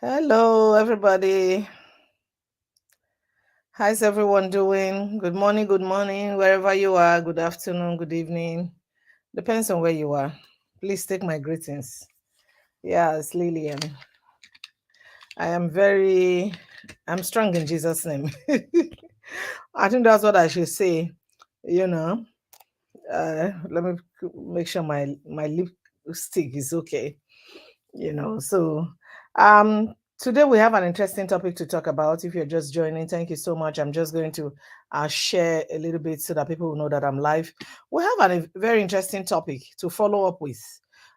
Hello, everybody. How's everyone doing? Good morning, wherever you are. Good afternoon, good evening. Depends on where you are. Please take my greetings. Yeah, it's Lillian. I am I'm strong in Jesus' name. I think that's what I should say. You know, let me make sure my lipstick is okay. So today we have an interesting topic to talk about. If you're just joining, thank you so much. I'm just going to share a little bit so that people will know that I'm live. We have a very interesting topic to follow up with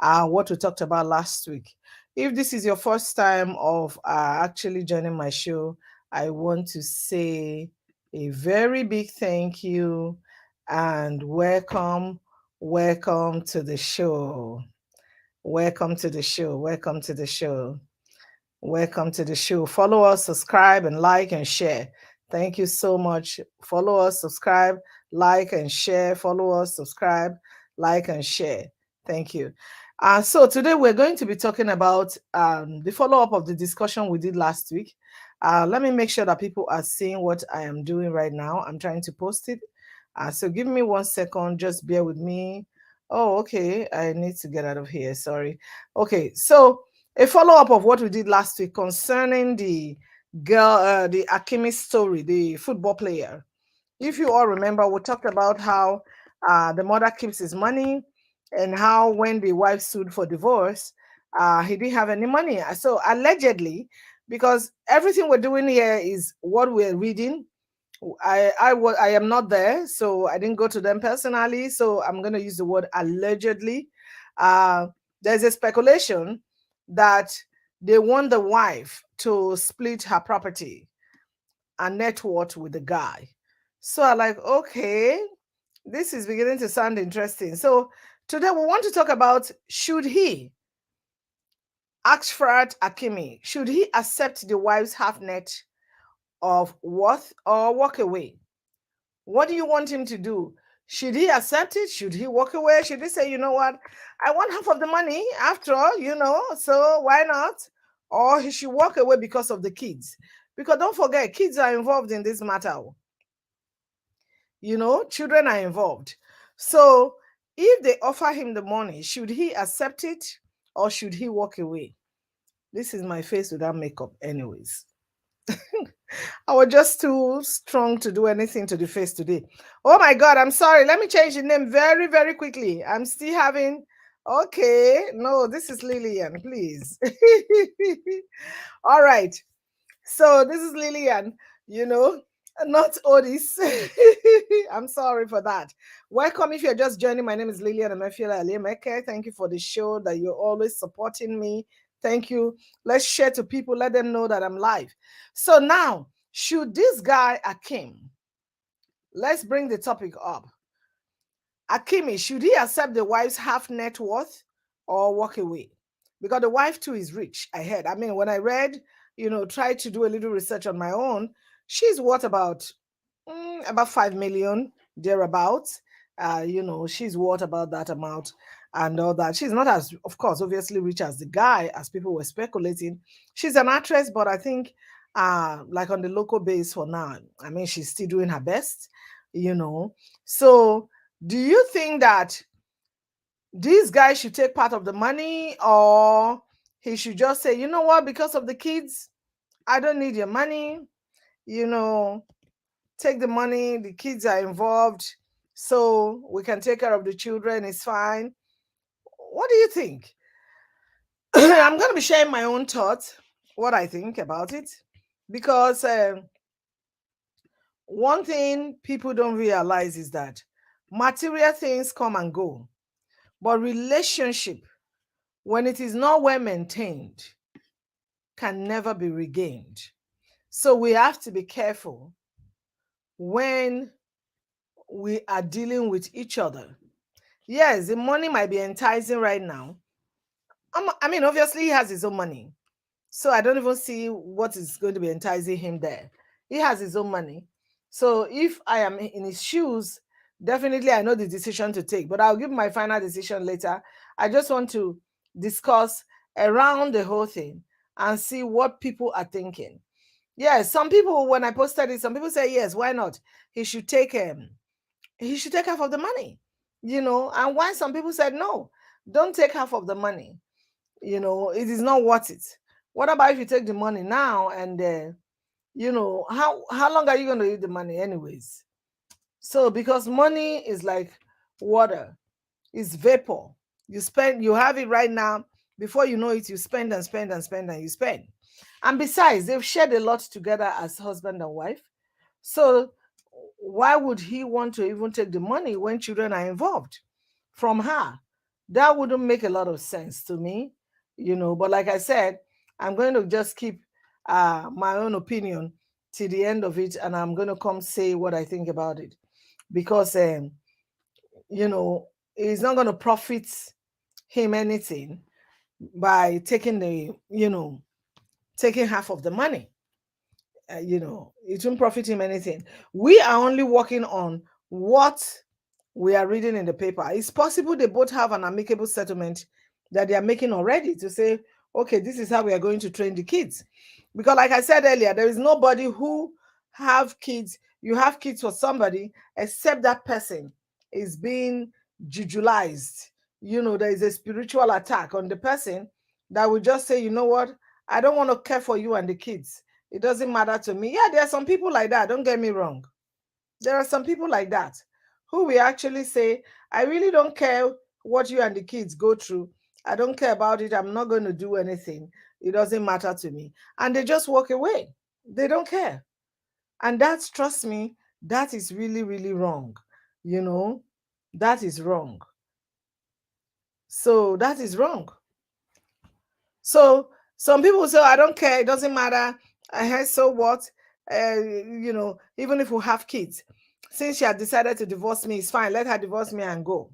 what we talked about last week. If this is your first time of actually joining my show, I want to say a very big thank you and welcome to the show. Welcome to the show. Welcome to the show. Welcome to the show. Follow us, subscribe, and like and share. Thank you so much. Follow us, subscribe, like, and share. Follow us, subscribe, like, and share. Thank you. So today we're going to be talking about the follow-up of the discussion we did last week. Let me make sure that people are seeing what I am doing right now. I'm trying to post it. So give me 1 second. Just bear with me. Oh, okay. I need to get out of here. Sorry. Okay. So a follow-up of what we did last week concerning the Hakimi story, the football player. If you all remember, we talked about how the mother keeps his money and how when the wife sued for divorce, he didn't have any money. So allegedly, because everything we're doing here is what we're reading. I am not there, so I didn't go to them personally. So I'm going to use the word allegedly. Uh, there's a speculation that they want the wife to split her property and net worth with the guy. So I like, okay, this is beginning to sound interesting. So today we want to talk about should he, Achraf Hakimi, should he accept the wife's half net of worth or walk away? What do you want him to do? Should he accept it? Should he walk away? Should he say, you know what, I want half of the money after all, so why not? Or he should walk away because of the kids. Because don't forget, kids are involved in this matter. Children are involved. So if they offer him the money, should he accept it or should he walk away? This is my face without makeup, anyways. I was just too strong to do anything to the face today. Oh my God, I'm sorry. Let me change the name very, very quickly. I'm still having. Okay, no, this is Lillian, please. All right. So this is Lillian, not Otis. I'm sorry for that. Welcome if you're just joining. My name is Lillian Emefiela Alemeke. Thank you for the show that you're always supporting me. Thank you. Let's share to people. Let them know that I'm live. So now, should this guy Akim, let's bring the topic up. Akimi, should he accept the wife's half net worth or walk away? Because the wife too is rich, I heard. I mean, when I read, tried to do a little research on my own, she's worth about 5 million, thereabouts. She's worth about that amount and all that. She's not as, of course, obviously rich as the guy, as people were speculating. She's an actress, but I think like on the local base for now, I mean, she's still doing her best, So do you think that this guy should take part of the money or he should just say, you know what, because of the kids, I don't need your money, take the money, the kids are involved, so we can take care of the children, it's fine. What do you think? I'm going to be sharing my own thoughts, what I think about it, because one thing people don't realize is that material things come and go, but relationship, when it is not well maintained, can never be regained. So we have to be careful when we are dealing with each other. Yes, the money might be enticing right now. I mean, obviously, he has his own money. So I don't even see what is going to be enticing him there. He has his own money. So if I am in his shoes, definitely I know the decision to take, but I'll give my final decision later. I just want to discuss around the whole thing and see what people are thinking. Yes, some people, when I posted it, some people say, yes, why not? He should take he should take half of the money, and why some people said, no, don't take half of the money. It is not worth it. What about if you take the money now and how long are you going to use the money anyways? So because money is like water, it's vapor. You have it right now. Before you know it, you spend and spend and spend and you spend. And besides, they've shared a lot together as husband and wife. So why would he want to even take the money when children are involved from her? That wouldn't make a lot of sense to me, But like I said, I'm going to just keep my own opinion to the end of it, and I'm going to come say what I think about it because, it's not going to profit him anything by taking half of the money. It won't profit him anything. We are only working on what we are reading in the paper. It's possible they both have an amicable settlement that they are making already to say, okay, this is how we are going to train the kids. Because like I said earlier, there is nobody who have kids. You have kids for somebody except that person is being jujulized. There is a spiritual attack on the person that will just say, you know what, I don't want to care for you and the kids. It doesn't matter to me. Yeah, there are some people like that. Don't get me wrong. There are some people like that who will actually say, I really don't care what you and the kids go through. I don't care about it. I'm not going to do anything. It doesn't matter to me. And they just walk away. They don't care. And that's, trust me, that is really, really wrong. That is wrong. So that is wrong. So some people say, I don't care. It doesn't matter. So what? Even if we have kids, since she had decided to divorce me, it's fine. Let her divorce me and go.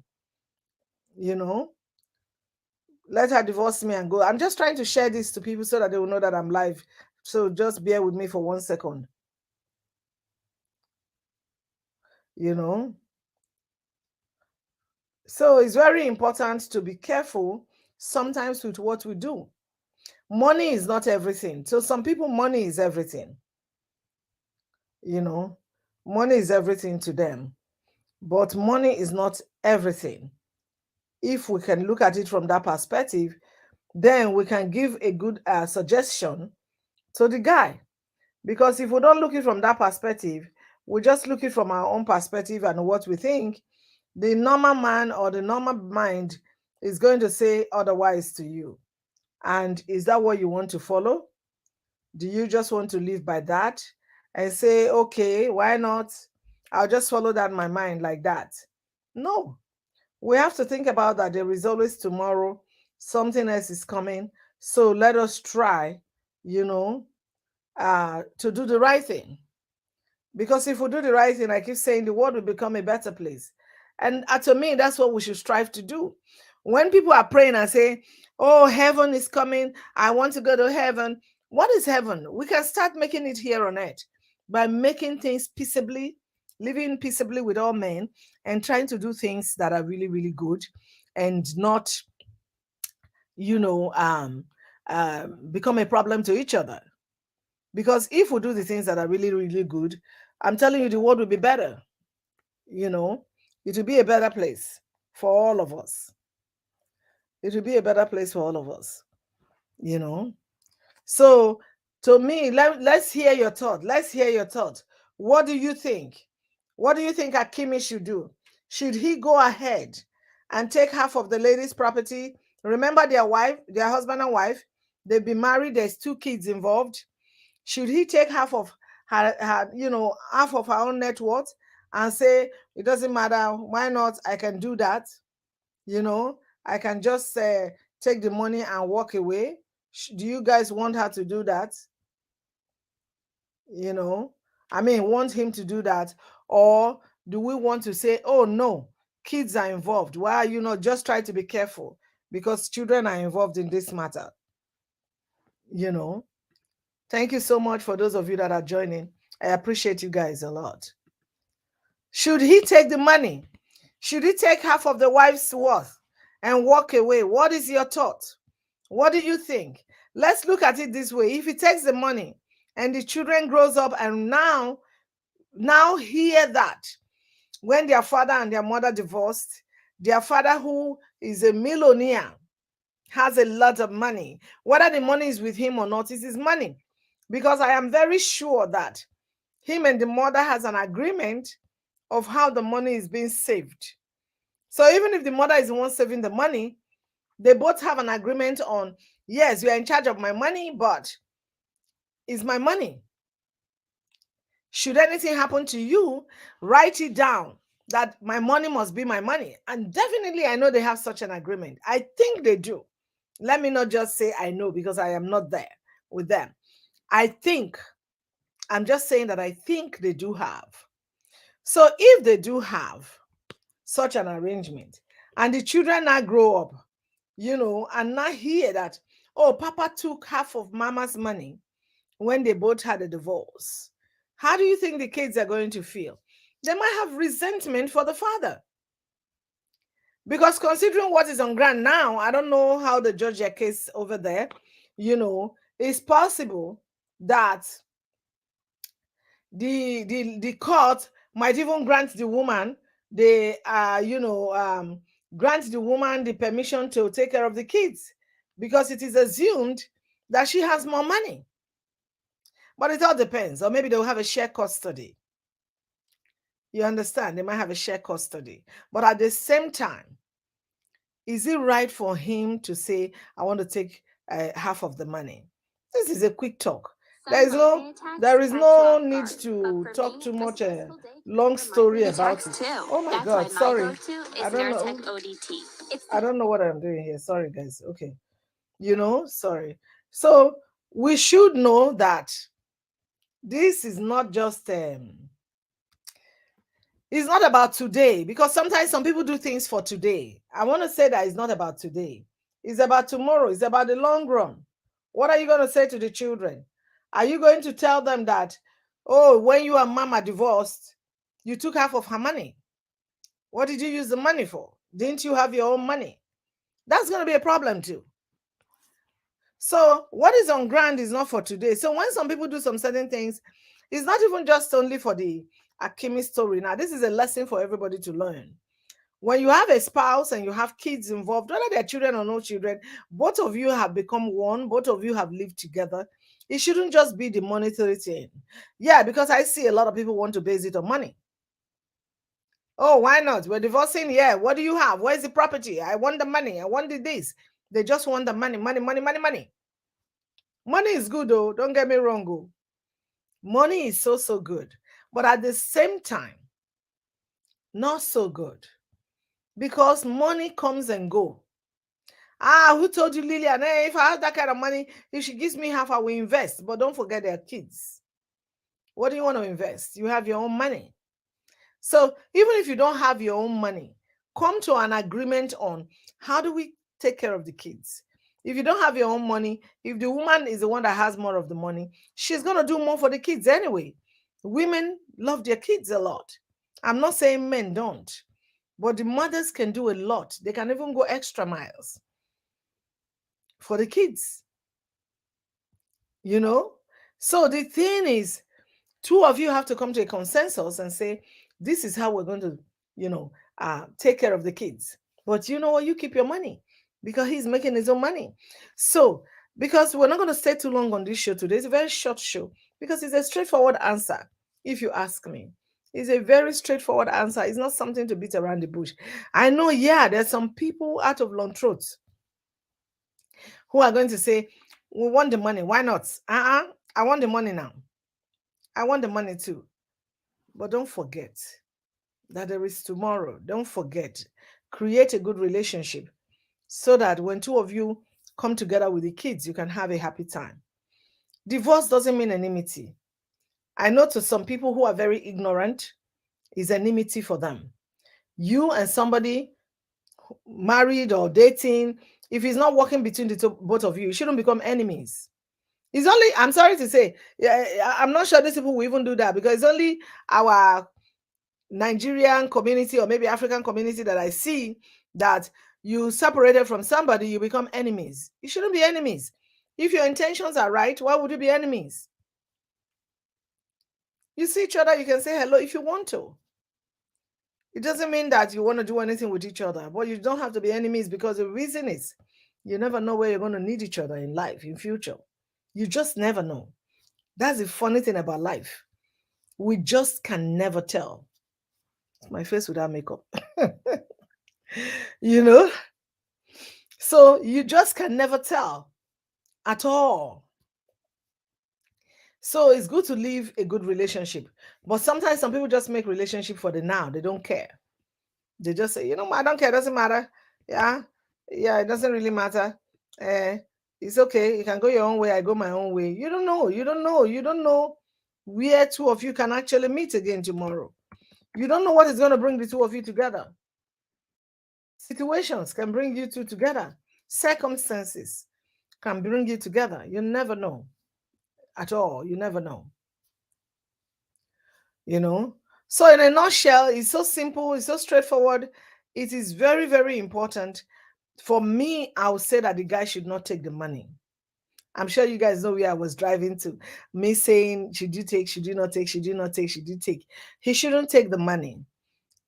Let her divorce me and go. I'm just trying to share this to people so that they will know that I'm live. So just bear with me for 1 second. So it's very important to be careful sometimes with what we do. Money is not everything. So some people, money is everything. Money is everything to them. But money is not everything. If we can look at it from that perspective, then we can give a good suggestion to the guy. Because if we don't look it from that perspective, we just look it from our own perspective and what we think, the normal man or the normal mind is going to say otherwise to you. And is that what you want to follow? Do you just want to live by that and say, okay, why not? I'll just follow that in my mind like that. No, we have to think about that. There is always tomorrow. Something else is coming. So let us try, to do the right thing. Because if we do the right thing, I keep saying, the world will become a better place. And to me, that's what we should strive to do. When people are praying and say, oh, heaven is coming, I want to go to heaven. What is heaven? We can start making it here on earth by making things peaceably, living peaceably with all men, and trying to do things that are really, really good and not, become a problem to each other. Because if we do the things that are really, really good, I'm telling you, the world will be better. It will be a better place for all of us. It will be a better place for all of us. So to me, let's hear your thought. Let's hear your thought. What do you think? What do you think Hakimi should do? Should he go ahead and take half of the lady's property? Remember their husband and wife, they've been married, there's 2 kids involved. Should he take half of her half of her own net worth and say, it doesn't matter, why not? I can do that. I can just take the money and walk away. Do you guys want her to do that? Want him to do that? Or do we want to say, oh no, kids are involved? Why are you not just try to be careful? Because children are involved in this matter. Thank you so much for those of you that are joining. I appreciate you guys a lot. Should he take the money? Should he take half of the wife's worth and walk away? What is your thought? What do you think? Let's look at it this way. If he takes the money and the children grows up and now hear that when their father and their mother divorced, their father, who is a millionaire, has a lot of money, whether the money is with him or not, it's his money. Because I am very sure that him and the mother has an agreement of how the money is being saved. So even if the mother is the one saving the money, they both have an agreement on, yes, you are in charge of my money, but it's my money. Should anything happen to you, write it down that my money must be my money. And definitely, I know they have such an agreement. I think they do. Let me not just say I know, because I am not there with them. I think, I'm just saying that I think they do have. So if they do have such an arrangement and the children now grow up, and now hear that, oh, Papa took half of Mama's money when they both had a divorce, how do you think the kids are going to feel? They might have resentment for the father. Because considering what is on ground now, I don't know how they judge their case over there. It's possible that the court might even grant the woman grant the woman the permission to take care of the kids, because it is assumed that she has more money. But it all depends. Or maybe they'll have a shared custody. You understand? They might have a shared custody. But at the same time, is it right for him to say, I want to take half of the money? This is a quick talk. There is no need to talk too much a long story about it. Oh my God, sorry. I don't know. I don't know what I'm doing here. Sorry, guys. Okay. Sorry. So we should know that this is not just it's not about today, because sometimes some people do things for today. I want to say that it's not about today. It's about tomorrow. It's about the long run. What are you going to say to the children? Are you going to tell them that, oh, when you and Mama divorced, you took half of her money? What did you use the money for? Didn't you have your own money? That's going to be a problem too. So what is on ground is not for today. So when some people do some certain things, it's not even just only for the Hakimi story. Now, this is a lesson for everybody to learn. When you have a spouse and you have kids involved, whether they're children or no children, both of you have become one, both of you have lived together. It shouldn't just be the monetary thing. Yeah, because I see a lot of people want to base it on money. Oh, why not? We're divorcing. Yeah, what do you have? Where's the property? I want the money. I want this. They just want the money, money, money, money, money. Money is good, though. Don't get me wrong. Oh. Money is so good. But at the same time, not so good. Because money comes and go. Who told you, Lillian? Hey, if I have that kind of money, if she gives me half, I will invest. But don't forget their kids. What do you want to invest? You have your own money. So even if you don't have your own money, come to an agreement on how do we take care of the kids. If you don't have your own money, if the woman is the one that has more of the money, she's going to do more for the kids anyway. Women love their kids a lot. I'm not saying men don't, but the mothers can do a lot. They can even go extra miles for the kids. So the thing is, two of you have to come to a consensus and say, this is how we're going to, take care of the kids. But you know what? You keep your money, because he's making his own money. So, because we're not going to stay too long on this show today, it's a very short show, because it's a straightforward answer, if you ask me. It's a very straightforward answer. It's not something to beat around the bush. I know, yeah, there's some people out of long throats who are going to say, we want the money. Why not? I want the money now. I want the money too. But don't forget that there is tomorrow. Don't forget. Create a good relationship so that when two of you come together with the kids, you can have a happy time. Divorce doesn't mean enmity. I know to some people who are very ignorant, is enmity for them. You and somebody married or dating, if it's not working between the both of you, you shouldn't become enemies. It's only, I'm sorry to say, I'm not sure these people will even do that, because it's only our Nigerian community or maybe African community that I see that, you separated from somebody, you become enemies. You shouldn't be enemies. If your intentions are right, why would you be enemies? You see each other, you can say hello if you want to. It doesn't mean that you want to do anything with each other, but you don't have to be enemies, because the reason is you never know where you're going to need each other in life, in future. You just never know. That's the funny thing about life. We just can never tell. It's my face without makeup. you know? So you just can never tell at all. So it's good to live a good relationship. But sometimes some people just make relationship for the now. They don't care. They just say, I don't care, it doesn't matter. Yeah, yeah, it doesn't really matter. Uh, it's okay. You can go your own way, I go my own way. You don't know. You don't know. You don't know where two of you can actually meet again tomorrow. You don't know what is going to bring the two of you together. Situations can bring you two together. Circumstances can bring you together. You never know at all. You never know. So in a nutshell, it's so simple, it's so straightforward. It is very, very important. For me, I would say that the guy should not take the money. I'm sure you guys know where I was driving to. Me saying, should you take, should you not take, should you not take, should you take? He shouldn't take the money.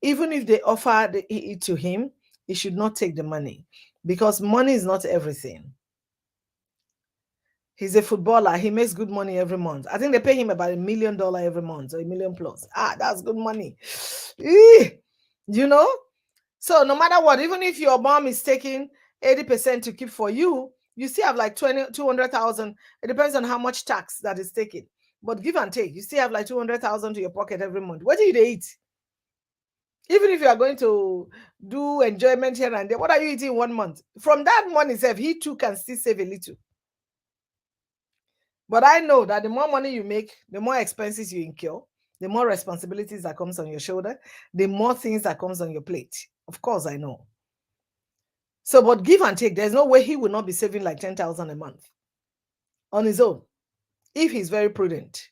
Even if they offer it to him, he should not take the money, because money is not everything. He's a footballer. He makes good money every month. I think they pay him about $1 million every month, or $1 million plus. That's good money. You know? So no matter what, even if your mom is taking 80% to keep for you, you still have like 200,000. It depends on how much tax that is taken. But give and take, you still have like 200,000 to your pocket every month. What do you eat? Even if you are going to do enjoyment here and there, what are you eating 1 month? From that money, he too can still save a little. But I know that the more money you make, the more expenses you incur, the more responsibilities that comes on your shoulder, the more things that comes on your plate. Of course, I know. So, but give and take, there's no way he will not be saving like 10,000 a month on his own if he's very prudent.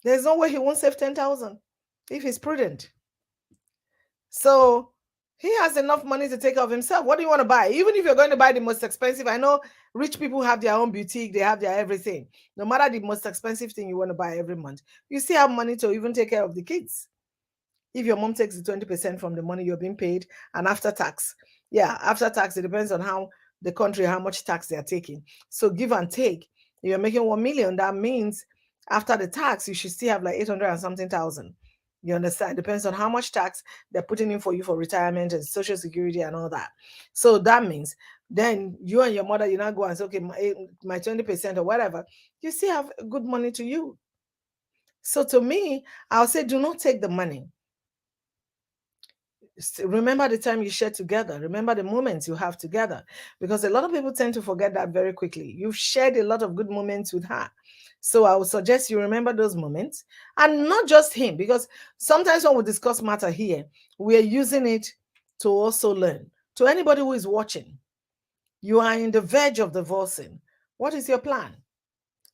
There's no way he won't save 10,000 if he's prudent. So he has enough money to take care of himself. What do you want to buy? Even if you're going to buy the most expensive, I know rich people have their own boutique, they have their everything. No matter the most expensive thing you want to buy every month, you still have money to even take care of the kids. If your mom takes the 20% from the money you're being paid, and after tax, after tax, it depends on how the country, how much tax they're taking. So give and take, you're making 1 million. That means after the tax, you should still have like 800 and something thousand. You understand? It depends on how much tax they're putting in for you for retirement and social security and all that. So that means then you and your mother, you not go and say, okay, my 20% or whatever, you still have good money to you. So to me, I'll say, do not take the money. Remember the time you shared together. Remember the moments you have together, because a lot of people tend to forget that very quickly. You've shared a lot of good moments with her. So I would suggest you remember those moments, and not just him, because sometimes when we discuss matter here, we are using it to also learn. To anybody who is watching, you are in the verge of divorcing. What is your plan?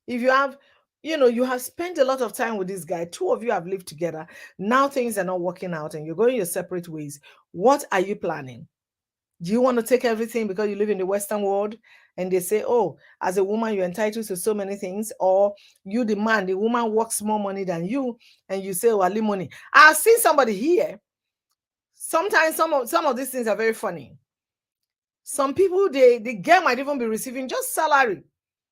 If you have, you have spent a lot of time with this guy, two of you have lived together, now things are not working out and you're going your separate ways. What are you planning? Do you want to take everything because you live in the Western world and they say, oh, as a woman, you're entitled to so many things? Or you, the man, the woman works more money than you, and you say, oh, alimony. I've seen somebody here. Sometimes some of these things are very funny. Some people, the girl might even be receiving just salary.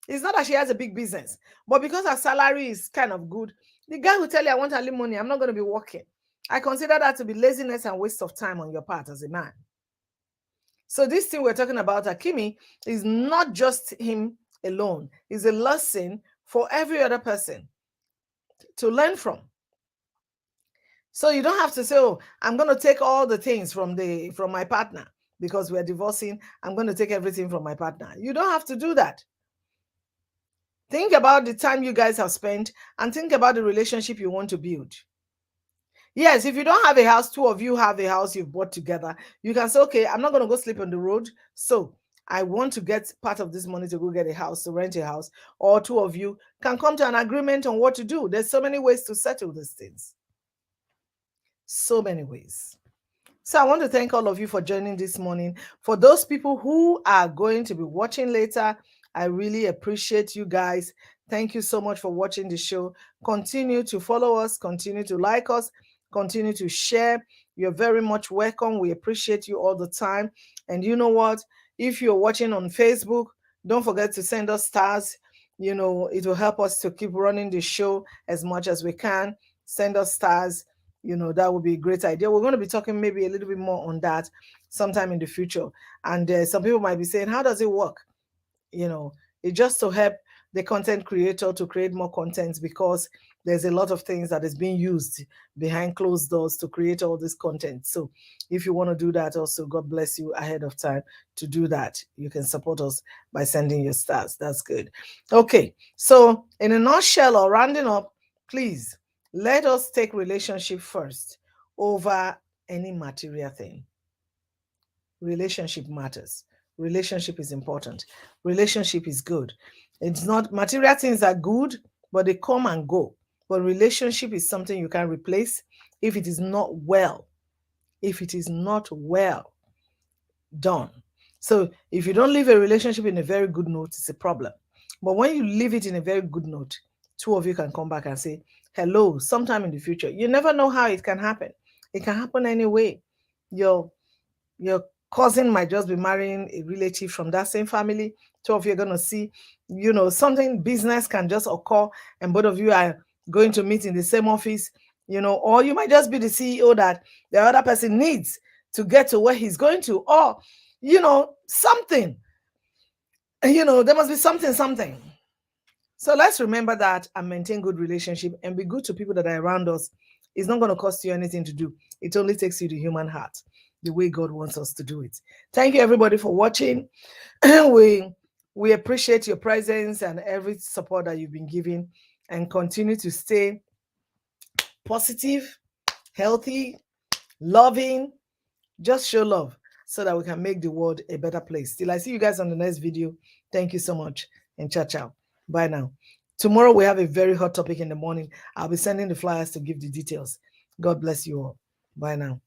It's not that she has a big business, but because her salary is kind of good, the guy will tell you, I want alimony, I'm not going to be working. I consider that to be laziness and waste of time on your part as a man. So this thing we're talking about, Hakimi, is not just him alone. It's a lesson for every other person to learn from. So you don't have to say, oh, I'm going to take all the things from my partner because we're divorcing. I'm going to take everything from my partner. You don't have to do that. Think about the time you guys have spent and think about the relationship you want to build. Yes, if you don't have a house, two of you have a house you've bought together, you can say, okay, I'm not going to go sleep on the road. So I want to get part of this money to go get a house, to rent a house. Or two of you can come to an agreement on what to do. There's so many ways to settle these things. So many ways. So I want to thank all of you for joining this morning. For those people who are going to be watching later, I really appreciate you guys. Thank you so much for watching the show. Continue to follow us, continue to like us, continue to share. You're very much welcome. We appreciate you all the time. And you know what? If you're watching on Facebook, don't forget to send us stars. You know, it will help us to keep running the show as much as we can. Send us stars. You know, that would be a great idea. We're going to be talking maybe a little bit more on that sometime in the future. And some people might be saying, how does it work? You know, it's just to help the content creator to create more content, because there's a lot of things that is being used behind closed doors to create all this content. So if you want to do that also, God bless you ahead of time to do that. You can support us by sending your stars. That's good. Okay, so in a nutshell, or rounding up, please let us take relationship first over any material thing. Relationship matters. Relationship is important. Relationship is good. It's not, material things are good, but they come and go. But relationship is something you can replace if it is not well. If it is not well done. So if you don't leave a relationship in a very good note, it's a problem. But when you leave it in a very good note, two of you can come back and say hello sometime in the future. You never know how it can happen. It can happen anyway. Your your cousin might just be marrying a relative from that same family. Two of you are going to see, you know, something business can just occur, and both of you are going to meet in the same office, you know, or you might just be the CEO that the other person needs to get to where he's going to, or, you know, something, you know, there must be something. So let's remember that and maintain good relationship and be good to people that are around us. It's not going to cost you anything to do. It only takes you the human heart, the way God wants us to do it. Thank you everybody for watching. we appreciate your presence and every support that you've been giving, and continue to stay positive, healthy, loving. Just show love so that we can make the world a better place. Till I see you guys on the next video. Thank you so much, and ciao. Bye now. Tomorrow we have a very hot topic in the morning. I'll be sending the flyers to give the details. God bless you all. Bye now.